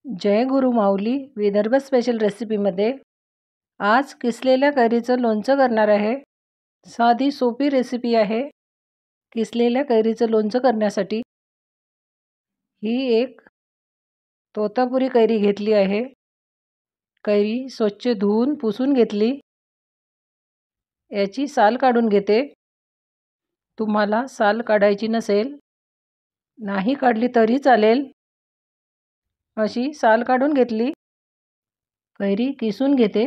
जय गुरु माऊली Vidarbha special रेसिपीमध्ये आज किसलेल्या कैरीचं लोणचं करणार आहे। साधी सोपी रेसिपी आहे। किसलेल्या कैरीचं लोणचं करण्यासाठी ही एक तोतापुरी कैरी घेतली आहे। कैरी स्वच्छ धुवून पुसून घेतली। याची साल काढून घेते। तुम्हाला साल काढायची नसेल, नाही काढली तरी चालेल, अशी साल काढून घेतली। कैरी किसून घेते।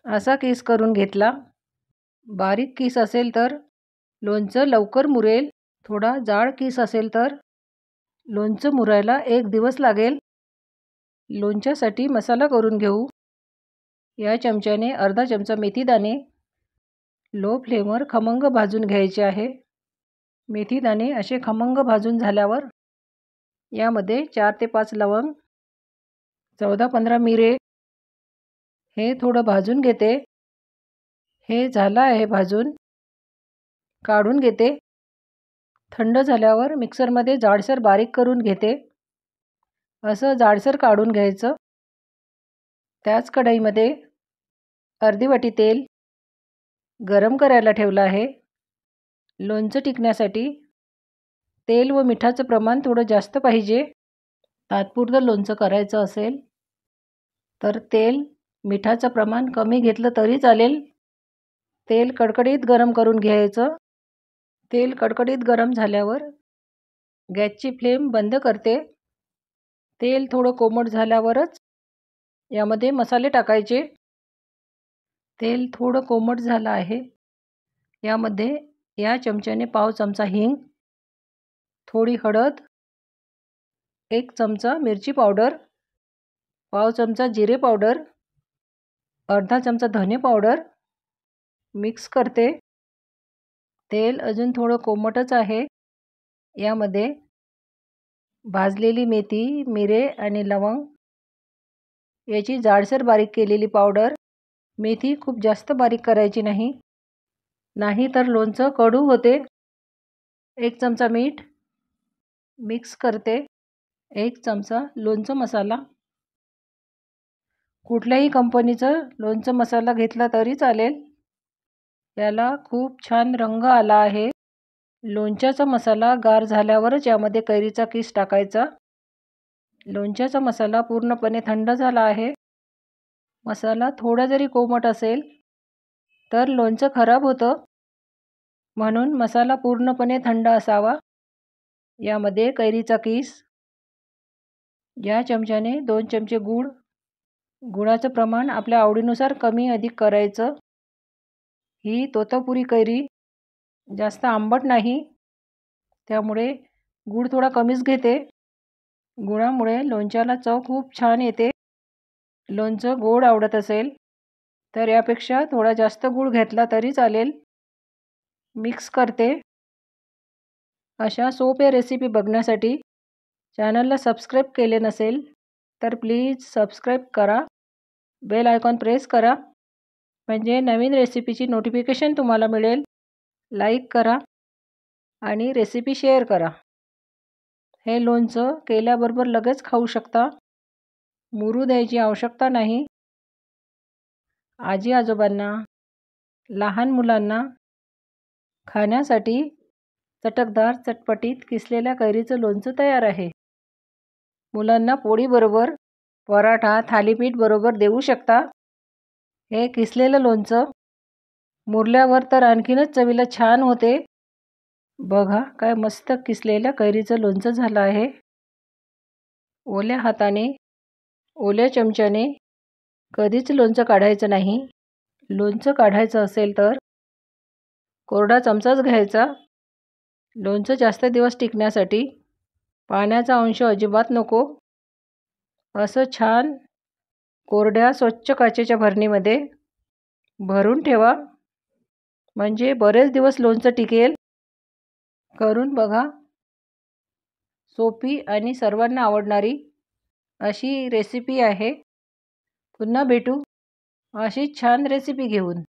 असा किस करून घेतला। बारीक किस असेल तर लोणचं लवकर मुरेल, थोडा जाड किस असेल तर लोणचं मुरायला 1 दिवस लागेल। लोणच्यासाठी मसाला करून घेऊ। या चमच्याने अर्धा चमचा मेथी दाणे लो फ्लेमवर खमंग भाजून घ्यायचे आहे। मेथी दाणे असे खमंग भाजून झाल्यावर यामध्ये 4 ते 5 लवंग, 14-15 मिरे हे थोडं भाजून घेते। हे झालं आहे भाजून, काढून घेते। थंड झाल्यावर मिक्सरमध्ये जाडसर बारीक करून घेते। असं जाडसर काढून घ्यायचं। त्याच कढईमध्ये अर्धी वाटी तेल गरम करायला ठेवलं आहे। लोणचं टिकण्यासाठी तेल व मिठाचं प्रमाण थोडं जास्त पाहिजे। तात्पुरतं लोणचं करायचं असेल तर तेल मिठाचं प्रमाण कमी घेतलं तरी चालेल। तेल कडकडीत गरम करून घ्यायचं। तेल कडकडीत गरम झाल्यावर गॅसची फ्लेम बंद करते। तेल थोडं कोमट झाल्यावरच यामध्ये मसाले टाकायचे। तेल थोडं कोमट झालं आहे। यामध्ये या चमच्याने पाव चमचा हिंग, थोडी हळद, 1 चमचा मिरची पावडर, पाव चमचा जिरे पावडर, अर्धा चमचा धने पावडर मिक्स करते। तेल अजून थोडं कोमटच आहे। यामध्ये भाजलेली मेथी, मिरे आणि लवंग याची जाडसर बारीक केलेली पावडर, मेथी खूप जास्त बारीक करायची नाही, नाही तर लोणचं कडू होते। 1 चमचा मीठ मिक्स करते। 1 चमचा लोणचं मसाला, कुठल्याही कंपनीचा लोणचं मसाला घेतला तरी चालेल। याला खूप छान रंग आला आहे। लोणच्याचा मसाला गार झाल्यावरच यामध्ये कैरीचा किस टाकायचा। लोणच्याचा मसाला पूर्णपणे थंड झाला आहे। मसाला थोडा जरी कोमट असेल तर लोणचं खराब होतं, म्हणून मसाला पूर्णपणे थंड असावा। यामध्ये कैरीचा किस, या चमच्याने 2 चमचे गूळ, गुळाचं प्रमाण आपल्या आवडीनुसार कमी अधिक करायचं। ही तोतापुरी कैरी जास्त आंबट नाही, त्यामुळे गूळ थोडा कमीच घेते। गुळामुळे लोणच्याला चव खूप छान येते। लोणचं गोड आवडत असेल तर यापेक्षा थोडा जास्त गूळ घेतला तरी चालेल। मिक्स करते। अशा सोप्या रेसिपी बघण्यासाठी चॅनलला सबस्क्राईब केले नसेल तर प्लीज सबस्क्राईब करा। बेल आयकॉन प्रेस करा, म्हणजे नवीन रेसिपीची नोटिफिकेशन तुम्हाला मिळेल। लाईक करा आणि रेसिपी शेअर करा। हे लोणचं केल्याबरोबर लगेच खाऊ शकता, मुरू द्यायची आवश्यकता नाही। आजी आजोबांना, लहान मुलांना खाण्यासाठी चटकदार चटपटीत किसलेल्या कैरीचं लोणचं तयार आहे। मुलांना पोळीबरोबर, पराठा, थालीपीठ बरोबर देऊ शकता। हे किसलेलं लोणचं मुरल्यावर तर आणखीनच चवीला छान होते। बघा काय मस्त किसलेल्या कैरीचं लोणचं झालं आहे। ओल्या हाताने, ओल्या चमच्याने कधीच लोणचं काढायचं नाही। लोणचं काढायचं असेल तर कोरडा चमचाच घ्यायचा। लोणचं जास्त दिवस टिकण्यासाठी पाण्याचा अंश अजिबात नको। असं छान कोरड्या स्वच्छ काचेच्या भरणीमध्ये भरून ठेवा, म्हणजे बरेच दिवस लोणचं टिकेल। करून बघा। सोपी आणि सर्वांना आवडणारी अशी रेसिपी आहे। पुन्हा भेटू अशीच छान रेसिपी घेऊन।